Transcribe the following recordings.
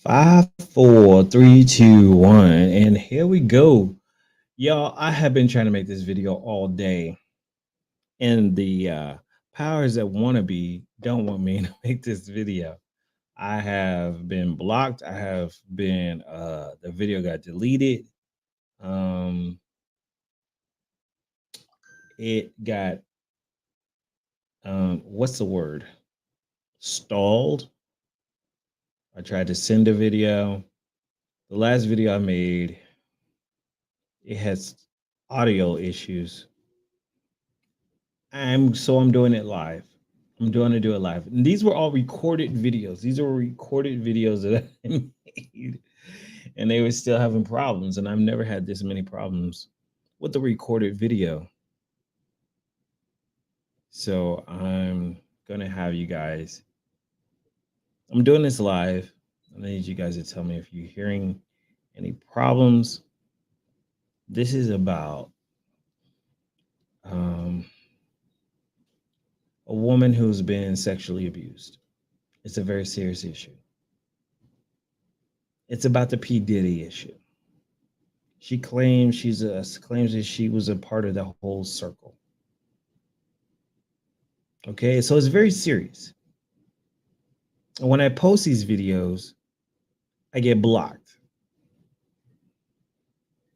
Five, four, three, two, one, and here we go. Y'all, I have been trying to make this video all day, and the powers that want to be don't want me to make this video. I have been blocked. I have been the video got deleted. Um it got what's the word? Stalled. I tried to send a video. The last video I made, it has audio issues. I'm doing it live. I'm doing to do it live. And these were all recorded videos. These are recorded videos that I made. And they were still having problems. And I've never had this many problems with the recorded video. So I'm gonna have you guys. I'm doing this live. I need you guys to tell me if you're hearing any problems. This is about a woman who's been sexually abused. It's a very serious issue. It's about the P. Diddy issue. She claims claims that she was a part of the whole circle. Okay, so it's very serious. And when I post these videos, I get blocked.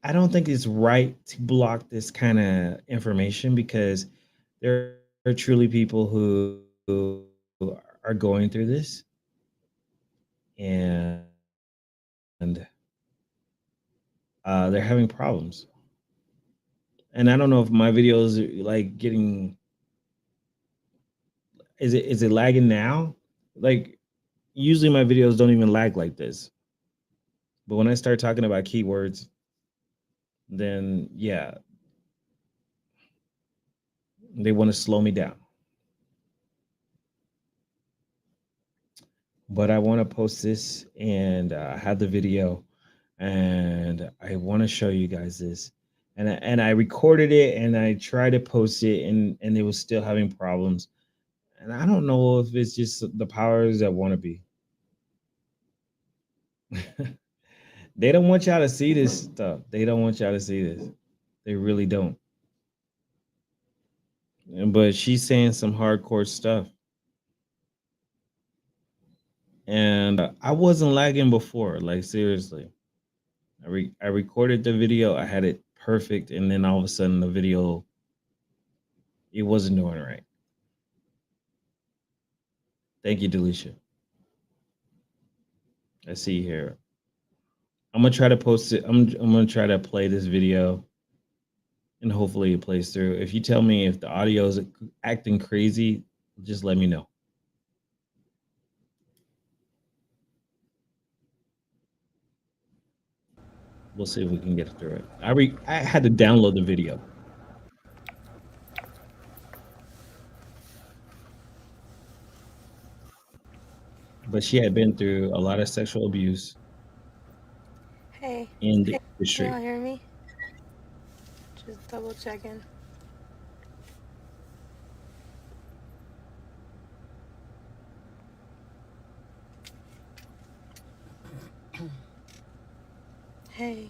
I don't think it's right to block this kind of information because there are truly people who are going through this, and they're having problems. And I don't know if my videos are like getting, is it lagging now? Like usually my videos don't even lag like this. But when I start talking about keywords, then yeah, they want to slow me down. But I want to post this and have the video, and I want to show you guys this. And I recorded it and I tried to post it, and it was still having problems. And I don't know if it's just the powers that want to be. They don't want y'all to see this stuff. They don't want y'all to see this. They really don't. But she's saying some hardcore stuff. And I wasn't lagging before, like seriously. I recorded the video, I had it perfect, and then all of a sudden the video, it wasn't doing right. Thank you, Delisha. I see here. I'm gonna try to post it. I'm gonna try to play this video, and hopefully it plays through. If you tell me if the audio is acting crazy, just let me know. We'll see if we can get through it. I had to download the video. But she had been through a lot of sexual abuse Hey, in the can industry. y'all hear me? Just double checking. Hey.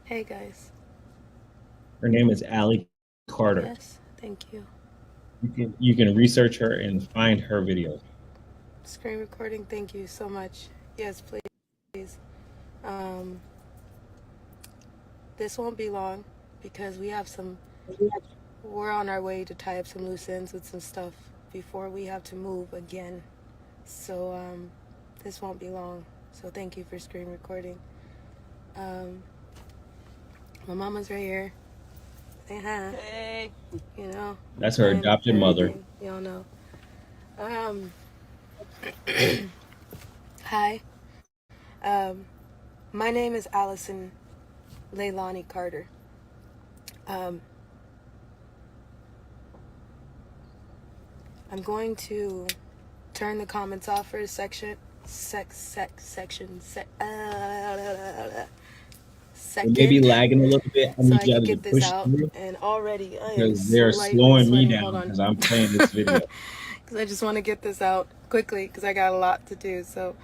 Hey guys. Her name is Allie Carter. Yes, thank you. You can research her and find her videos. Screen recording, thank you so much. Yes, please. Um, this won't be long because we're on our way to tie up some loose ends with some stuff before we have to move again. So, this won't be long. So thank you for screen recording. My mama's right here. Say hi. Hey. You know. That's her adopted mother. Y'all know. Hi. My name is Allison Leilani Carter. I'm going to turn the comments off for a second. Maybe lagging a little bit. I So need I you can to get this push out. through And already I am because they're slightly slowing me sweating. Hold down on. because I'm playing this video. because I just want to get this out quickly because I got a lot to do. So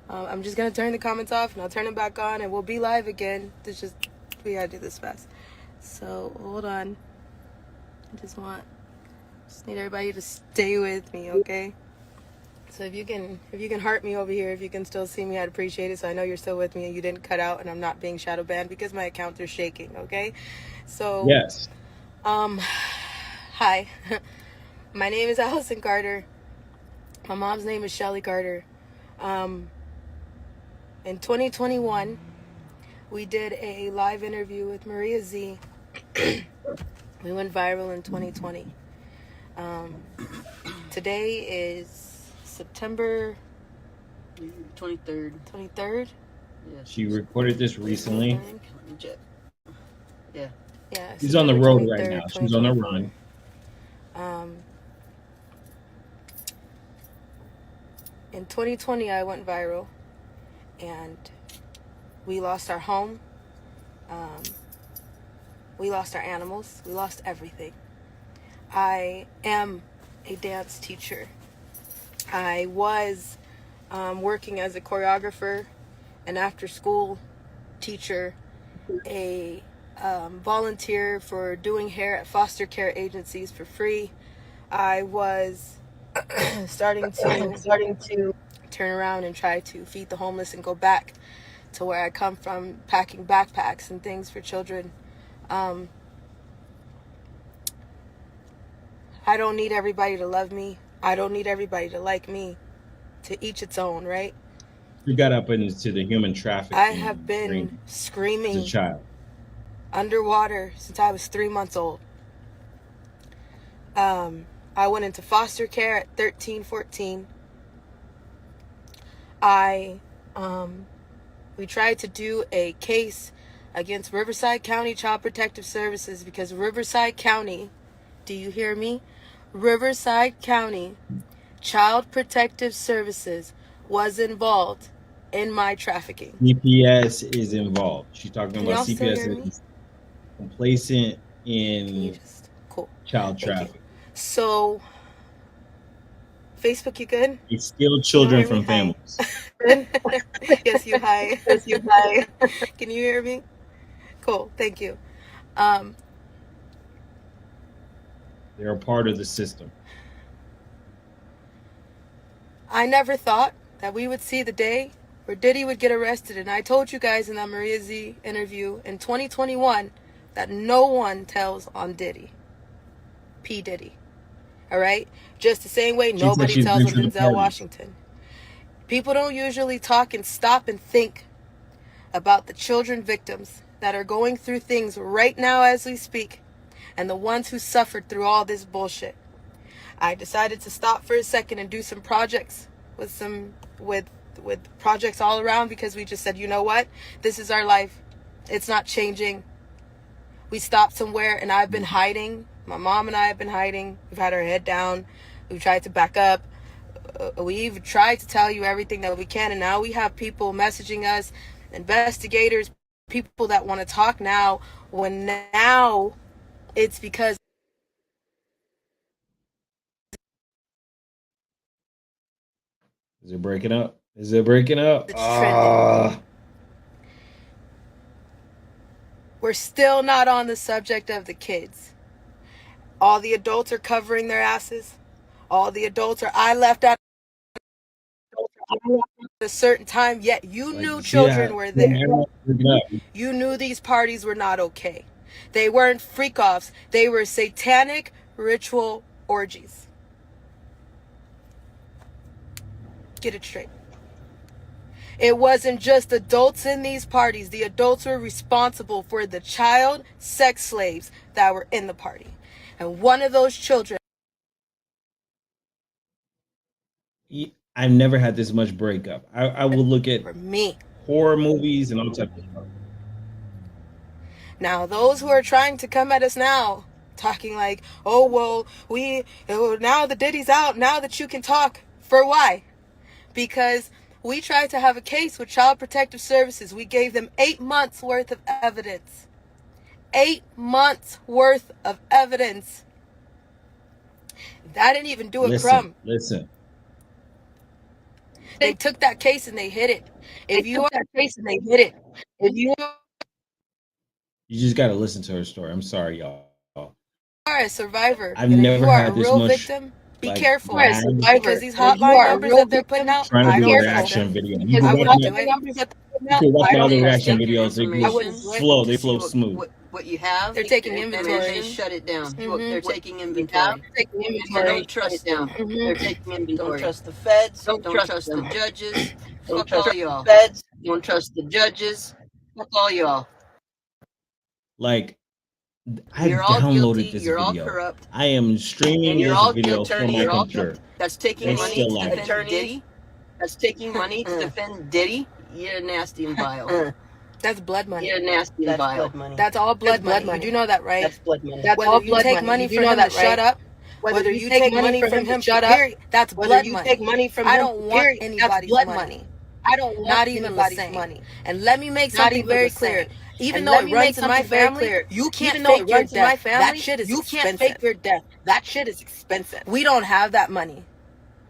I'm just going to turn the comments off and I'll turn them back on and we'll be live again. We got to do this fast. So hold on. I just need everybody to stay with me, okay? So if you can heart me over here, if you can still see me, I'd appreciate it. So I know you're still with me and you didn't cut out and I'm not being shadow banned because my accounts are shaking, okay? So Yes. Hi. My name is Allison Carter. My mom's name is Shelly Carter. In 2021, we did a live interview with Maria Z. We went viral in 2020. Today is September 23rd. 23rd? Yeah. She recorded this recently. Yeah. Yeah. She's on the road right now. She's on a run. In 2020, I went viral, and we lost our home. We lost our animals. We lost everything. I am a dance teacher. I was working as a choreographer, an after-school teacher, a volunteer for doing hair at foster care agencies for free. I was starting to turn around and try to feed the homeless and go back to where I come from, packing backpacks and things for children. I don't need everybody to love me. I don't need everybody to like me. To each its own, right? You got up into the human trafficking. I have been screaming as a child underwater since I was 3 months old. I went into foster care at 13, 14. We tried to do a case against Riverside County Child Protective Services because Riverside County, do you hear me? Riverside County Child Protective Services was involved in my trafficking. CPS is involved. She's talking Can about y'all still hear CPS me? is complacent in Cool. child Thank trafficking. you. So, Facebook, you good? They steal children Can you from hear me? families. Yes, you hi. Yes, you hi. Can you hear me? Cool. Thank you. They're a part of the system. I never thought that we would see the day where Diddy would get arrested. And I told you guys in that Maria Z interview in 2021 that no one tells on Diddy. P. Diddy. All right? Just the same way nobody tells on Denzel Washington. People don't usually talk and stop and think about the children victims that are going through things right now as we speak and the ones who suffered through all this bullshit. I decided to stop for a second and do some projects with projects all around because we just said, you know what? This is our life. It's not changing. We stopped somewhere and I've been hiding. My mom and I have been hiding. We've had our head down. We've tried to back up. We've tried to tell you everything that we can. And now we have people messaging us, investigators, people that want to talk now, when now it's because Is it breaking up? Is it breaking up? it's trending. We're still not on the subject of the kids. All the adults are covering their asses. All the adults are, I left out at a certain time, yet you knew children were there. You knew these parties were not okay. They weren't freak-offs. They were satanic ritual orgies. Get it straight. It wasn't just adults in these parties. The adults were responsible for the child sex slaves that were in the party. And one of those children... I've never had this much breakup. I will look at horror movies and all types of stuff. Now, those who are trying to come at us now, talking like, oh, well, now the Diddy's out, now that you can talk. For why? Because we tried to have a case with Child Protective Services. We gave them 8 months worth of evidence. 8 months worth of evidence. That didn't even do a Listen, crumb. listen. They took that case and they hid it. They If you took that case and they hid it. If you You just got to listen to her story. I'm sorry, y'all. are a survivor I've and if never you are had a this real much victim, be like careful. are a lag Because survivor these and if you hotline are a numbers real that they're putting victim, out, trying to I do a don't careful. trust reaction them. video. You Because can I these watch wouldn't my do hotline it. numbers that they're putting you out, can watch I my don't other trust reaction them. Take videos. They I can wouldn't information do it flow. to They see flow smooth. what you have, they're taking and then inventory. just shut it down. Mm-hmm. They're taking inventory. Taking So inventory. don't trust them. They're taking Don't inventory. trust the feds. Don't trust the judges. Don't Fuck trust all the y'all. feds. Don't trust the judges. Fuck all y'all. Like You're I've all guilty. downloaded this You're all video. corrupt. I am streaming And you're this all video guilty. from my You're all computer. corrupt. That's taking It's money still to lagging. defend Diddy. That's taking money to defend Diddy. You're nasty and vile. That's blood money. You're nasty and vile. That's all blood money. You do know that, right? That's blood money. That's whether you take money for him to shut up, whether you take money from him, period, that's blood money. I don't want anybody's money. I don't want Not even anybody's Lassane. money. And let me make Not something even very Lassane. clear. Even And though let it me make runs in my something very family, clear. you can't Even though it fake your runs in my death. That family, shit is you can't expensive. fake your death. That shit is expensive. We don't have that money.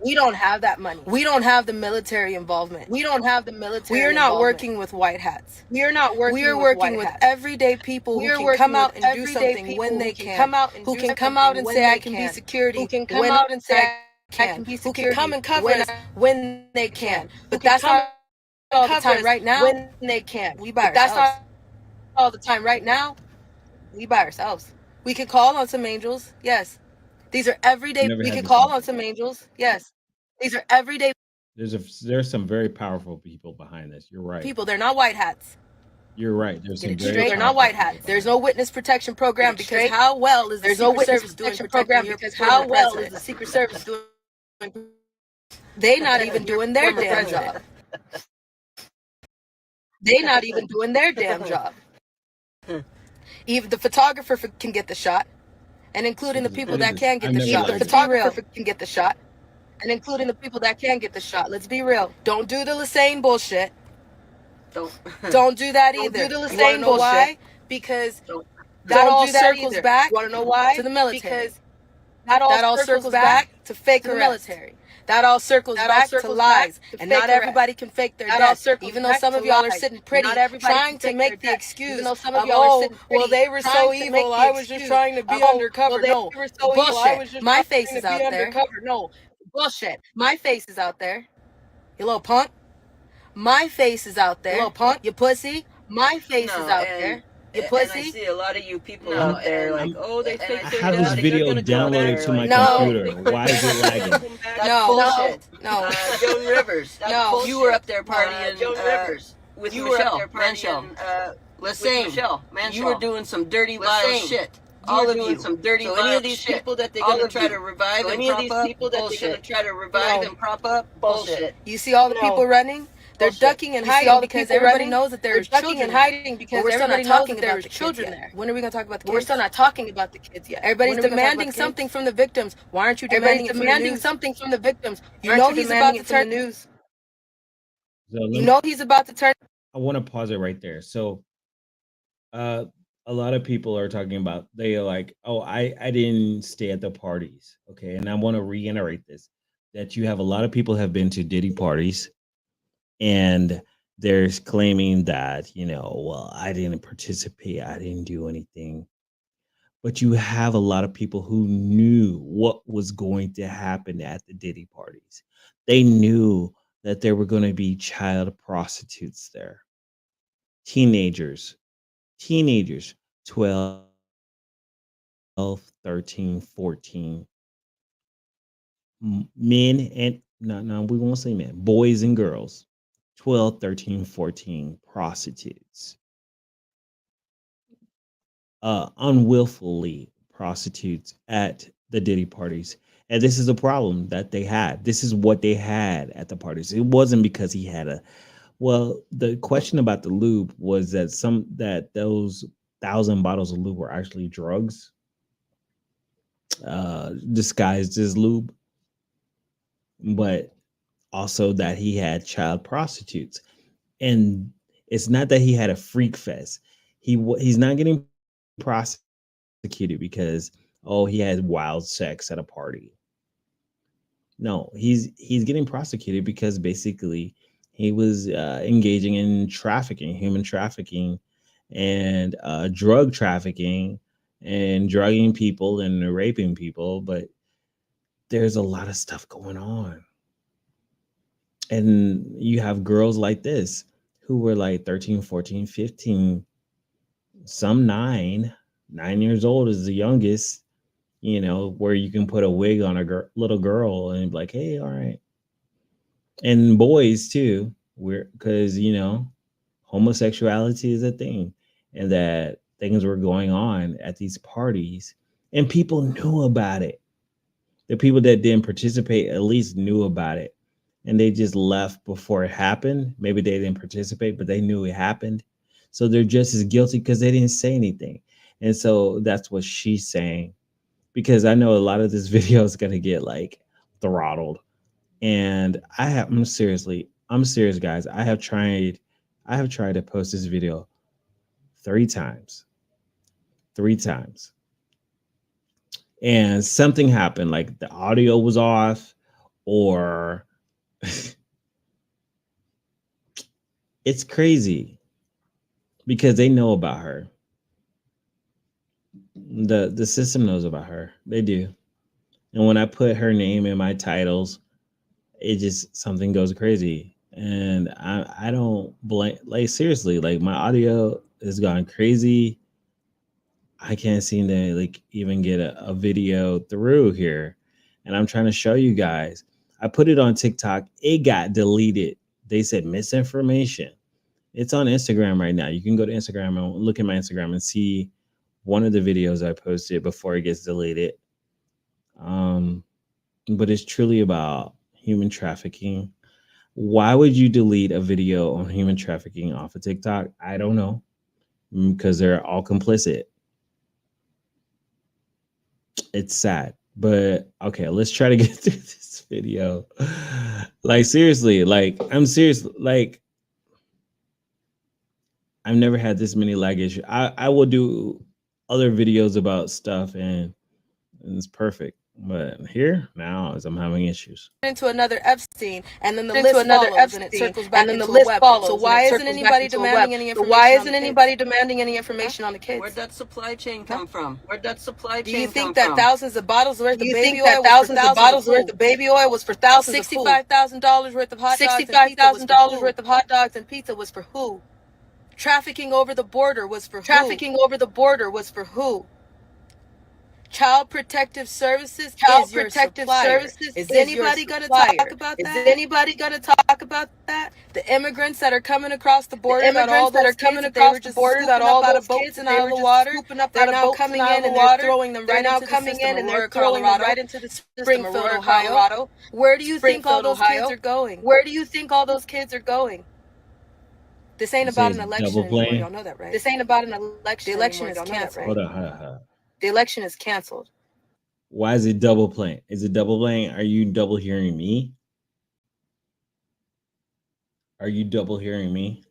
We don't have that money. We don't have the military involvement. We don't have the military. We are not involvement. working with white hats. We are not working. We are with working white with hats. everyday people We who are can working come with out and do everyday something people when who they can can. come out and Who do can come something out and when say I they can be can. security Who can come when out and say I I can can. be Who security can come and cover when us I when they can. can. Who But can that's come not and all the cover time. us Right now, when they can. we by But that's ourselves. not all the time. Right now, we by ourselves. We can call on some angels. Yes. These are everyday. Never We had can this call happen. on some angels. Yes. These are everyday There's some very powerful people behind this. You're right. people. They're not white hats. You're right. There's Get some it very straight. They're not powerful white people hats. behind There's it. no witness protection program Get it because straight. how well is the There's no Secret witness Service doing protection protecting program your because former how well is president? the Secret Service doing? They not even your doing their former damn president? job. They not even doing their damn job. Even the photographer can get the shot, and including the people Look at that this. can get I've the never Even shot. the lagged Let's this. be real. photographer can get the shot, and including the people that can get the shot. Let's be real. Don't do the Lassane bullshit. Don't Don't do that don't either. do the You want to Lassane know bullshit. why? Because Don't that all do that circles either. back You want to know why? to the military. Because That all circles back to fake to the arrest. military. That all circles That all back to circles lies. back to And fake not arrest. everybody can fake their That all death. circles Even though back some to of y'all are lies. sitting And pretty, not everybody trying can to fake make their the death. excuse Even though some of of, y'all are oh, sitting well, pretty, they were trying so to evil. make the I was just excuse trying to be of, oh, undercover. well, they No. were so evil. I Bullshit. was just My trying face to is be out there. undercover. No, bullshit. My face is out there. You little punk. My face is out You there. little punk. You pussy. My face is out there. You And I pussy. see a lot of you people I'm- out there like, I'm- oh, they I fake their have this death. video They're gonna go downloaded there. to my Like, No. computer. Why is it lagging? That's No. bullshit. No. Joan Rivers. No. You were up there partying. Joan Rivers. With You Michelle. were up there partying, Lassane. Michelle. You were doing some dirty, vile Lassane. shit. You All were of doing you. some dirty, so vile any of these shit. people that they're All gonna of try you. to revive So and any of prop these up, people that they're bullshit. gonna try to revive No. and prop up, Bullshit. You see all the No. people running? They're Bullshit. ducking and You see hiding all the because people everybody running? knows that They're there's ducking children and there. hiding But because we're still not everybody knows talking that about there's the kids children yet. there. When are we gonna talk about the But we're kids? still not talking about the kids yet. Everybody's When are we gonna talk about demanding the kids? something from the victims. Why aren't you demanding Everybody's it from the demanding news? something from the victims. You Aren't know you he's demanding about to it from the turn. news? So let You me, know he's about to turn. I want to pause it right there. So uh a lot of people are talking about they are like, oh, I didn't stay at the parties. Okay. And I want to reiterate this that you have a lot of people have been to Diddy parties and there's claiming that, well, I didn't participate, I didn't do anything. But you have a lot of people who knew what was going to happen at the Diddy parties. They knew that there were going to be child prostitutes there, teenagers, teenagers, 12, 13, 14, men and no, we won't say men, boys and girls, 12, 13, 14 prostitutes, unwillfully prostitutes at the Diddy parties. And this is a problem that they had. This is what they had at the parties. It wasn't because he had a well, the question about the lube was that those 1,000 bottles of lube were actually drugs, disguised as lube, but also that he had child prostitutes. And it's not that he had a freak fest. He's not getting prosecuted because oh, he had wild sex at a party. No, he's getting prosecuted because basically he was engaging in trafficking, human trafficking, and drug trafficking, and drugging people and raping people. But there's a lot of stuff going on, and you have girls like this who were like 13, 14, 15, some 9 years old is the youngest, where you can put a wig on a little girl and be like, hey, all right. And boys too, we're because homosexuality is a thing, and that things were going on at these parties, and people knew about it. The people that didn't participate at least knew about it, and they just left before it happened. Maybe they didn't participate, but they knew it happened, so they're just as guilty because they didn't say anything. And so that's what she's saying, because I know a lot of this video is going to get like throttled. And I'm serious, guys. I have tried to post this video 3 times, 3 times, and something happened. Like the audio was off, or it's crazy because they know about her. The system knows about her. They do. And when I put her name in my titles, it just something goes crazy. And I don't blame, like, seriously, like my audio has gone crazy. I can't seem to like even get a video through here. And I'm trying to show you guys. I put it on TikTok. It got deleted. They said misinformation. It's on Instagram right now. You can go to Instagram and look at my Instagram and see one of the videos I posted before it gets deleted. Um, but it's truly about human trafficking. Why would you delete a video on human trafficking off of TikTok? I don't know, because they're all complicit. It's sad, but okay, let's try to get through this video. Like, seriously, like, I'm serious. Like, I've never had this many lag issues. I will do other videos about stuff, and it's perfect. But here now is I'm having issues. Into another Epstein, and then the Into list another follows, and it Epstein, circles and back then the into a list web. So follows, and why it isn't circles back anybody into a web. demanding any So why information on isn't the kids? anybody demanding any information on the kids? Where'd that supply chain Huh? come from? Where'd that supply Do you chain come think that from? thousands of bottles worth Do of you baby think that oil was for thousands of thousands of bottles worth who? of baby oil was for thousands of who? $65,000 worth of hot dogs and $65,000 pizza was for who? worth of hot dogs and pizza was for who? Trafficking over the border was for who? Trafficking over the border was for who? Child Protective Services Child is your Protective supplier. Services Is is your anybody going to supplier. talk about Is that? anybody going to talk about that? The immigrants that are coming across the The border, that all immigrants that are those coming kids that they were across the just border, that scooping up all out of those boats kids and that they out of were the just water, scooping up they're out of now boats and coming out of in the and they're water, throwing them they're right now into the coming system in of and they're Aurora, throwing them Colorado, right into the system of Springfield, Aurora, Ohio. Colorado. Where do you think all Springfield, those Ohio. kids are going? Where do you think all those kids are going? This ain't You say about it's an election double anymore. playing? Y'all know that, right? This ain't about an The election election anymore. is Y'all know that, right? canceled. Hold on. The election is canceled. Why is it double playing? Is it double playing? Are you double hearing me? Are you double hearing me?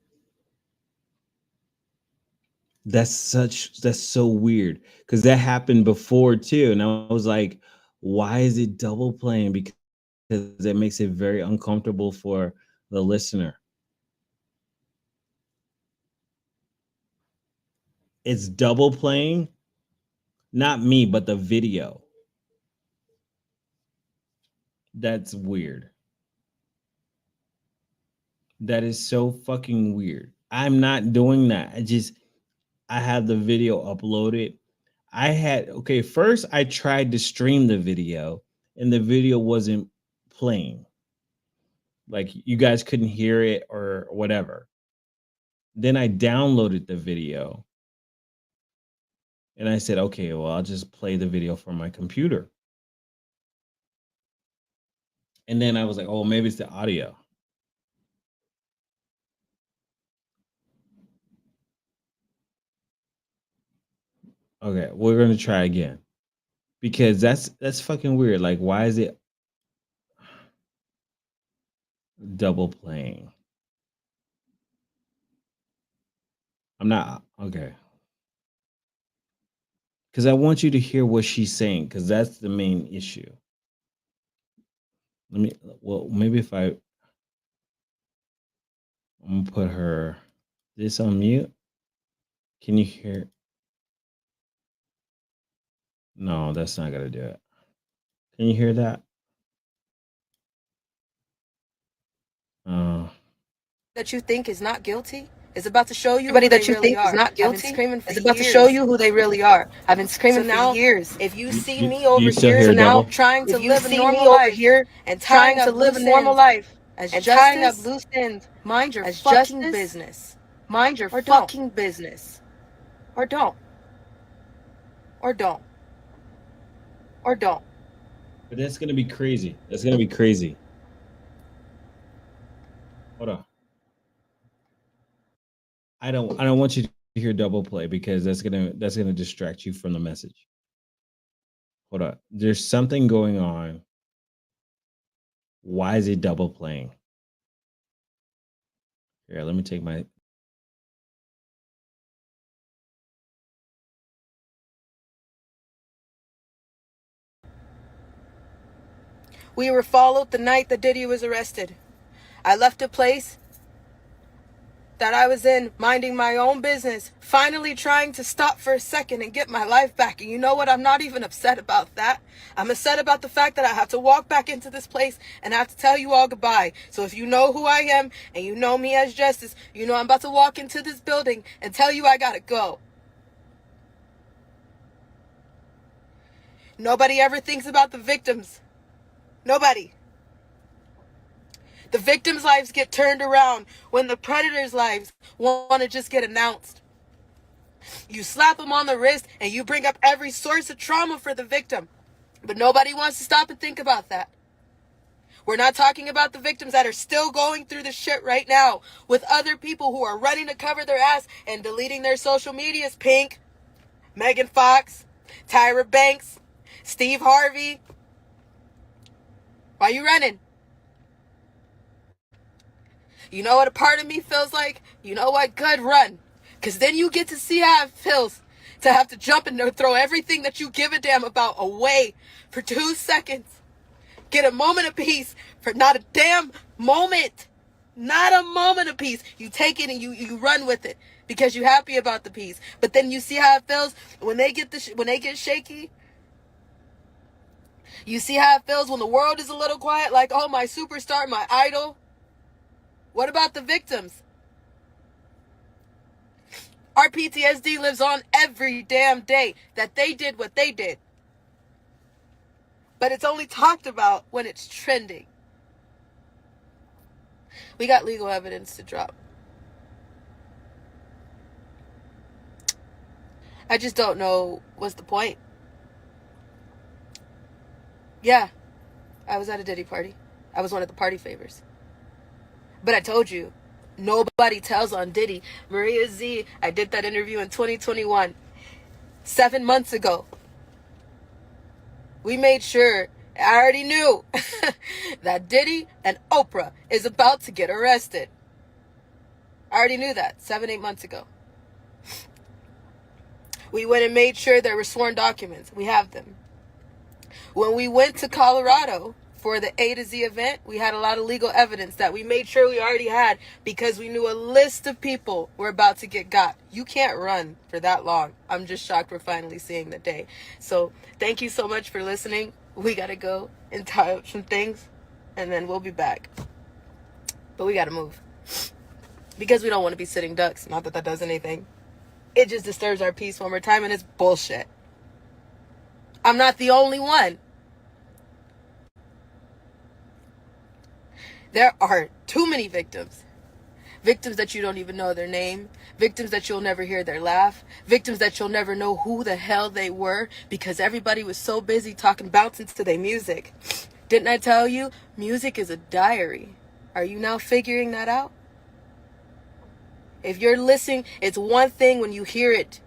That's so weird, because that happened before too, and I was like, why is it double playing? Because it makes it very uncomfortable for the listener. It's double playing, not me, but the video. That's weird. That is so fucking weird. I'm not doing that. I have the video uploaded. Okay, first I tried to stream the video and the video wasn't playing. Like, you guys couldn't hear it or whatever. Then I downloaded the video and I said, okay, well, I'll just play the video from my computer. And then I was like, oh, maybe it's the audio. Okay, we're gonna try again, because that's fucking weird. Like, why is it double playing? I'm not okay. because I want you to hear what she's saying, because that's the main issue. Let me, well, maybe if I'm gonna put her this on mute. Can you hear? No, that's not gonna do it. Can you hear that? Uh, that you think is not guilty is about to show you Everybody who they that you really think is are. not I've been guilty screaming for is about to show years. you who they really are. I've been So screaming for now, years. if you see do me over you still here hear So now, double? trying to if you live a see me normal over life here and trying tying to up live a loose normal ends life as and tying up justice, loose ends mind your as fucking justice, business. mind your Or don't. fucking business. Or don't. Or don't. Or don't. But that's gonna be crazy. That's gonna be crazy. Hold on. I don't want you to hear double play, because that's gonna distract you from the message. Hold on. There's something going on. Why is it double playing? Here, let me take my. We were followed the night that Diddy was arrested. I left a place that I was in, minding my own business, finally trying to stop for a second and get my life back. And you know what? I'm not even upset about that. I'm upset about the fact that I have to walk back into this place and I have to tell you all goodbye. So if you know who I am and you know me as Justice, you know I'm about to walk into this building and tell you I gotta go. Nobody ever thinks about the victims. Nobody. The victims' lives get turned around when the predators' lives want to just get announced. You slap them on the wrist and you bring up every source of trauma for the victim. But nobody wants to stop and think about that. We're not talking about the victims that are still going through the shit right now with other people who are running to cover their ass and deleting their social medias. Pink, Megan Fox, Tyra Banks, Steve Harvey. Why you running? You know what a part of me feels like? You know what? Good, run. Because then you get to see how it feels to have to jump and throw everything that you give a damn about away for 2 seconds. Get a moment of peace for not a damn moment. Not a moment of peace. You take it and you run with it because you're happy about the peace. But then you see how it feels when they get shaky. You see how it feels when the world is a little quiet, like, oh, my superstar, my idol. What about the victims? Our PTSD lives on every damn day that they did what they did. But it's only talked about when it's trending. We got legal evidence to drop. I just don't know what's the point. Yeah, I was at a Diddy party. I was one of the party favors. But I told you, nobody tells on Diddy. Maria Z, I did that interview in 2021, 7 months ago. We made sure, I already knew that Diddy and Oprah is about to get arrested. I already knew that 7-8 months ago. We went and made sure there were sworn documents. We have them. When we went to Colorado for the A to Z event, we had a lot of legal evidence that we made sure we already had because we knew a list of people were about to get got. You can't run for that long. I'm just shocked we're finally seeing the day. So thank you so much for listening. We got to go and tie up some things and then we'll be back. But we got to move because we don't want to be sitting ducks. Not that that does anything. It just disturbs our peace one more time and it's bullshit. I'm not the only one. There are too many victims. Victims that you don't even know their name. Victims that you'll never hear their laugh. Victims that you'll never know who the hell they were because everybody was so busy bouncing to their music. Didn't I tell you? Music is a diary. Are you now figuring that out? If you're listening, it's one thing when you hear it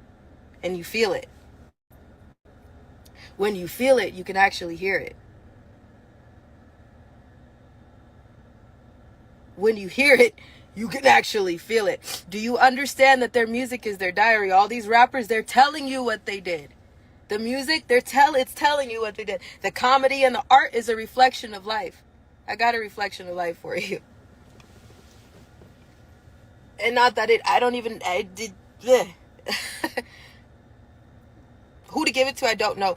and you feel it. When you feel it, you can actually hear it. When you hear it, you can actually feel it. Do you understand that their music is their diary? All these rappers, they're telling you what they did. The music, it's telling you what they did. The comedy and the art is a reflection of life. I got a reflection of life for you. And not that I did. Who to give it to, I don't know.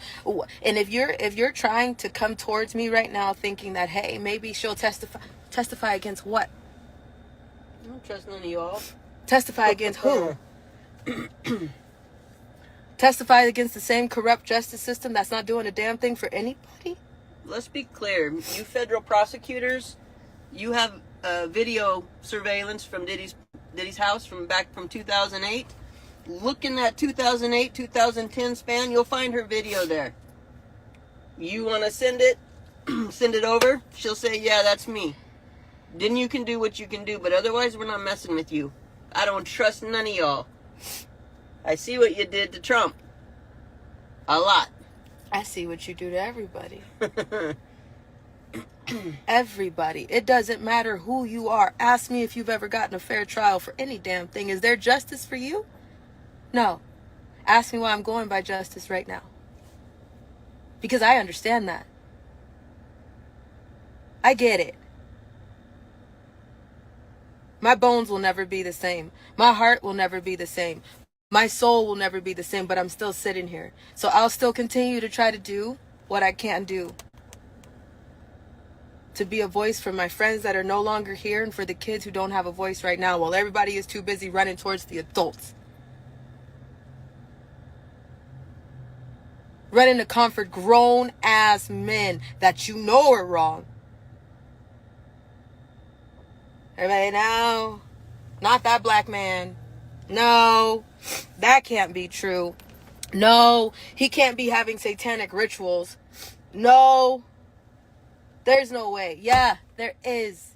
And if you're trying to come towards me right now thinking that, hey, maybe she'll testify against what? I don't trust none of y'all. Testify against who? Testify against the same corrupt justice system that's not doing a damn thing for anybody? Let's be clear. You federal prosecutors, you have video surveillance from Diddy's house from 2008. Look in that 2008, 2010 span, you'll find her video there. You want to send it, send it over, she'll say, yeah, that's me. Then you can do what you can do, but otherwise we're not messing with you. I don't trust none of y'all. I see what you did to Trump. A lot. I see what you do to everybody. Everybody. It doesn't matter who you are. Ask me if you've ever gotten a fair trial for any damn thing. Is there justice for you? No. Ask me why I'm going by justice right now. Because I understand that. I get it. My bones will never be the same. My heart will never be the same. My soul will never be the same, but I'm still sitting here. So I'll still continue to try to do what I can do. To be a voice for my friends that are no longer here and for the kids who don't have a voice right now while everybody is too busy running towards the adults. Running to comfort grown-ass men that you know are wrong. Everybody, no, not that black man. No, that can't be true. No, he can't be having satanic rituals. No, there's no way. Yeah, there is.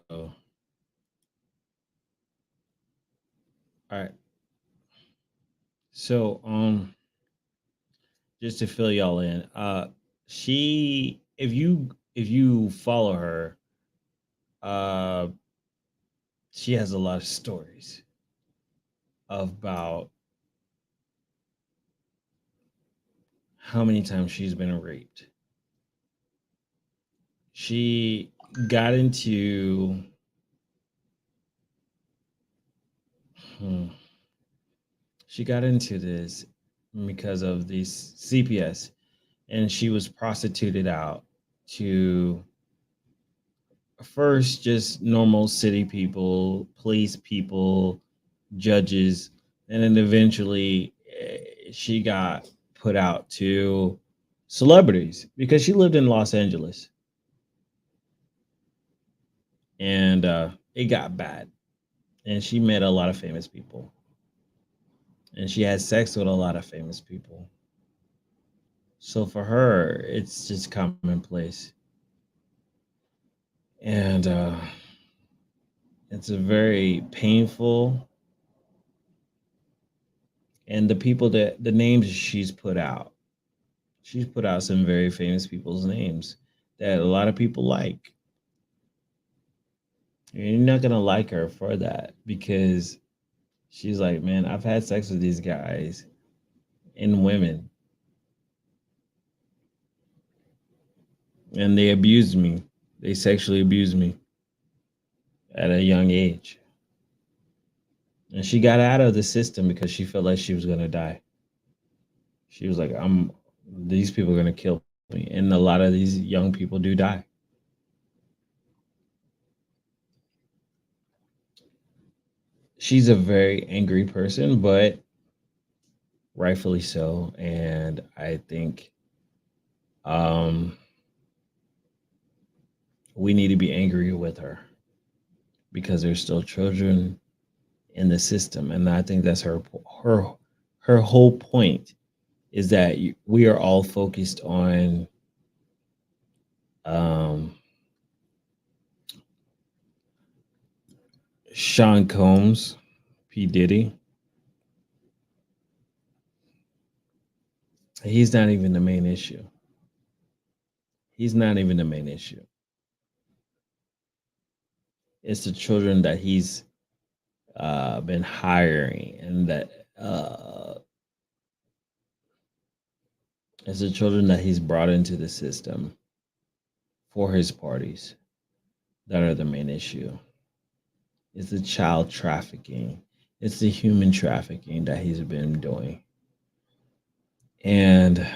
Oh, all right. So, just to fill y'all in, she, if you follow her, uh, she has a lot of stories about how many times she's been raped. She got into hmm, she got into this because of these CPS, and she was prostituted out to first just normal city people, police people, judges, and then eventually she got put out to celebrities because she lived in Los Angeles, and it got bad. And she met a lot of famous people, and she had sex with a lot of famous people. So for her, it's just commonplace, and it's a very painful. And the people that the names she's put out some very famous people's names that a lot of people like. And you're not gonna like her for that because she's like, man, I've had sex with these guys and women, and they abused me. They sexually abused me at a young age. And she got out of the system because she felt like she was gonna die. She was like, I'm these people are gonna kill me. And a lot of these young people do die. She's a very angry person, but rightfully so. And I think um, we need to be angry with her because there's still children in the system, and I think that's her her whole point is that we are all focused on um, Sean Combs, P Diddy. He's not even the main issue. He's not even the main issue. It's the children that he's been hiring, and that it's the children that he's brought into the system for his parties that are the main issue. It's the child trafficking. It's the human trafficking that he's been doing. And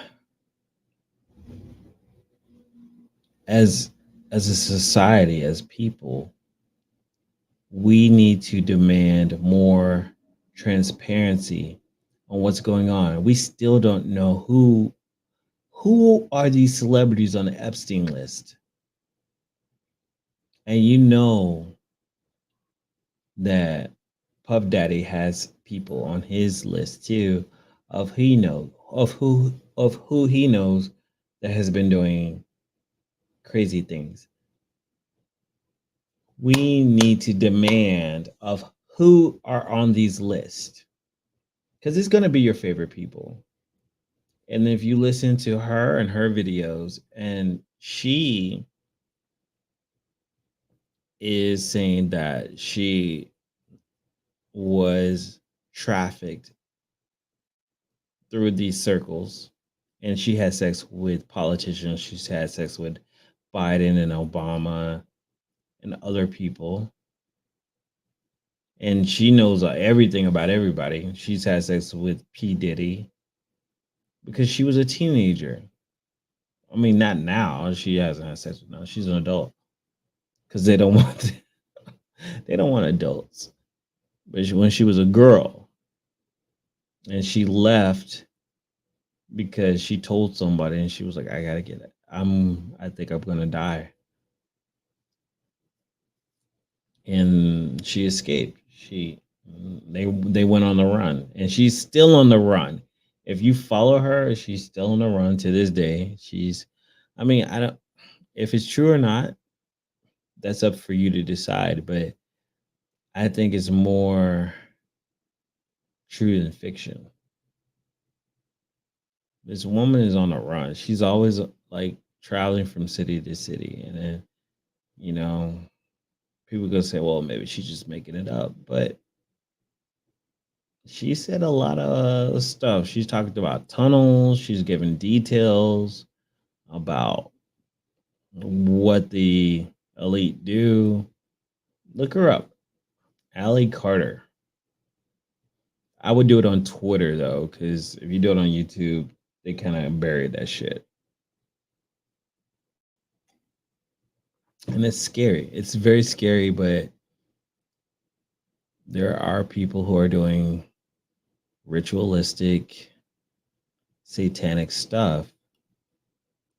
as as a society, as people, we need to demand more transparency on what's going on. We still don't know who are these celebrities on the Epstein list. And you know that Puff Daddy has people on his list too of who he knows that has been doing crazy things. We need to demand of who are on these lists because it's going to be your favorite people. And if you listen to her and her videos, and she is saying that she was trafficked through these circles and she had sex with politicians, she's had sex with Biden and Obama and other people. And she knows everything about everybody. She's had sex with P. Diddy because she was a teenager. I mean, not now. She hasn't had sex with now. She's an adult because they don't want they don't want adults. But when she was a girl and she left because she told somebody and she was like, "I gotta get it. I think I'm gonna die." And she escaped. They went on the run, and she's still on the run. If you follow her, she's still on the run to this day. I mean, I don't. If it's true or not, that's up for you to decide. But I think it's more true than fiction. This woman is on the run. She's always like traveling from city to city, and then you know people gonna say, "Well, maybe she's just making it up," but she said a lot of stuff. She's talked about tunnels. She's given details about what the elite do. Look her up, Allie Carter. I would do it on Twitter though, because if you do it on YouTube, they kind of bury that shit, and it's scary. It's very scary, but there are people who are doing ritualistic, satanic stuff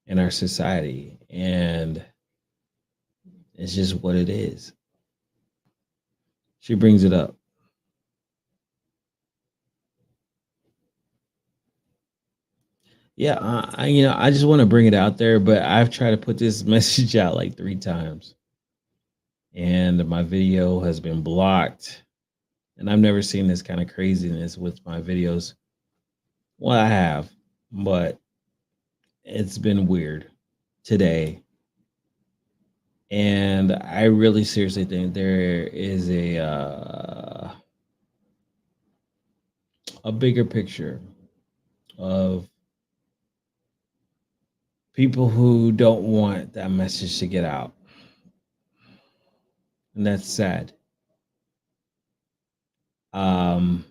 in our society, and it's just what it is. She brings it up. Yeah, I just want to bring it out there, but I've tried to put this message out like 3 times, and my video has been blocked. And I've never seen this kind of craziness with my videos. Well, I have, but it's been weird today. And I really seriously think there is a bigger picture of people who don't want that message to get out, and that's sad. Um,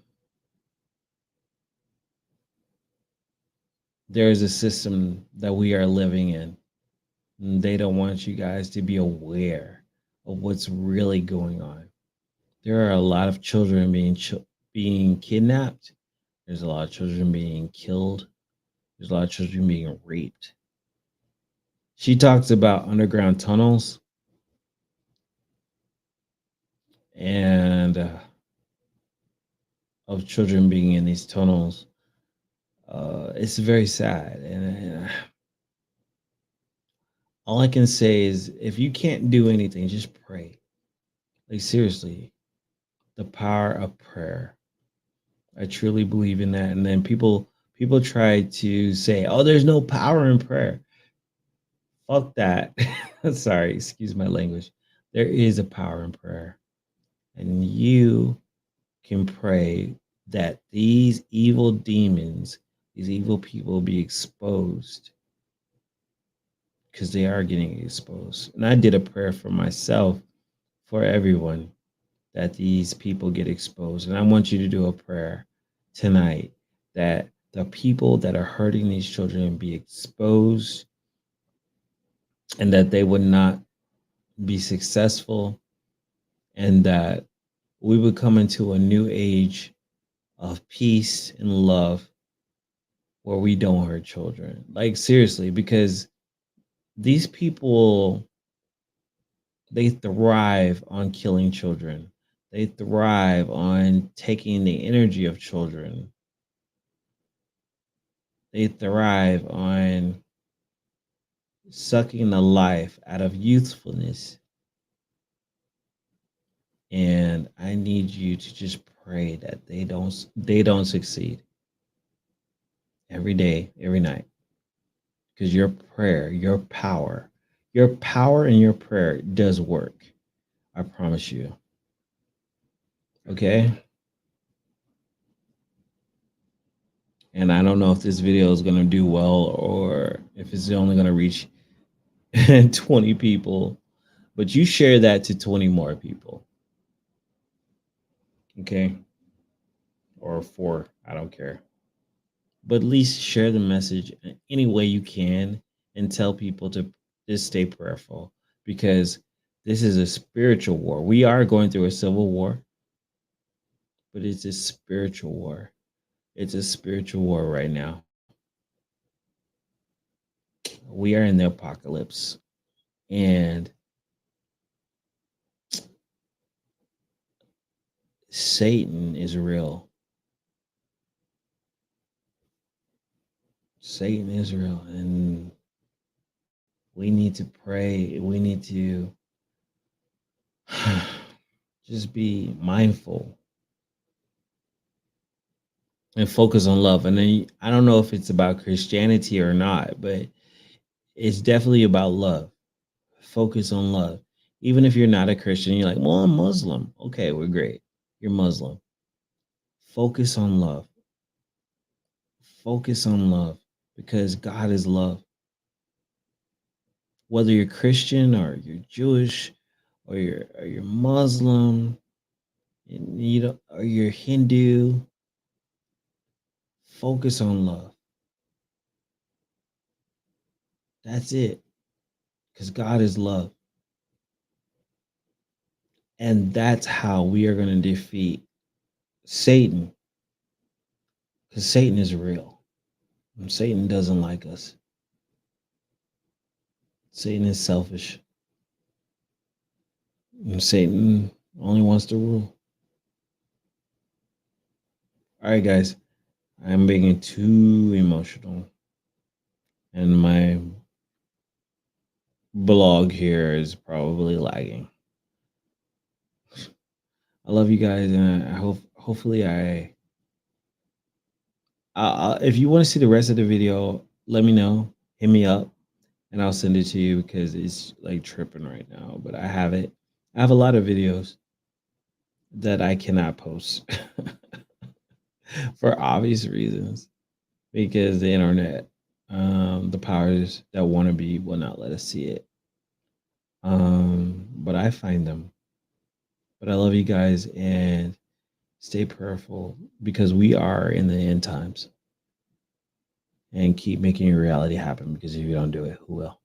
there is a system that we are living in. And they don't want you guys to be aware of what's really going on. There are a lot of children being kidnapped. There's a lot of children being killed. There's a lot of children being raped. She talks about underground tunnels and of children being in these tunnels. It's very sad, and all I can say is, if you can't do anything, just pray. Like seriously, the power of prayer. I truly believe in that. And then people try to say, "Oh, there's no power in prayer." Fuck that. Sorry, excuse my language. There is a power in prayer, and you can pray that these evil demons, these evil people be exposed, because they are getting exposed. And I did a prayer for myself, for everyone, that these people get exposed. And I want you to do a prayer tonight that the people that are hurting these children be exposed, and that they would not be successful, and that we would come into a new age of peace and love where we don't hurt children. Like, seriously, because these people, they thrive on killing children. They thrive on taking the energy of children. They thrive on sucking the life out of youthfulness. And I need you to just pray that they don't succeed every day, every night. Because your prayer, your power in your prayer does work. I promise you. Okay? And I don't know if this video is going to do well or if it's only going to reach 20 people, but you share that to 20 more people. Okay? Or 4, I don't care. But at least share the message in any way you can and tell people to just stay prayerful, because this is a spiritual war. We are going through a civil war, but it's a spiritual war. It's a spiritual war right now. We are in the apocalypse, and Satan is real. Satan is real, and we need to pray. We need to just be mindful and focus on love. And then I don't know if it's about Christianity or not, but it's definitely about love. Focus on love. Even if you're not a Christian, you're like, well, I'm Muslim. Okay, we're great. You're Muslim. Focus on love. Focus on love, because God is love. Whether you're Christian or you're Jewish or you're Muslim, or you're Hindu, focus on love. That's it. Because God is love. And that's how we are going to defeat Satan. Because Satan is real. And Satan doesn't like us. Satan is selfish. And Satan only wants to rule. All right, guys. I'm being too emotional. And my blog here is probably lagging. I love you guys, and I hopefully if you want to see the rest of the video, let me know. Hit me up, and I'll send it to you, because it's like tripping right now. But I have it. I have a lot of videos that I cannot post for obvious reasons, because the internet, the powers that want to be will not let us see it. But I find them. But I love you guys, and stay prayerful, because we are in the end times. And keep making your reality happen, because if you don't do it, who will?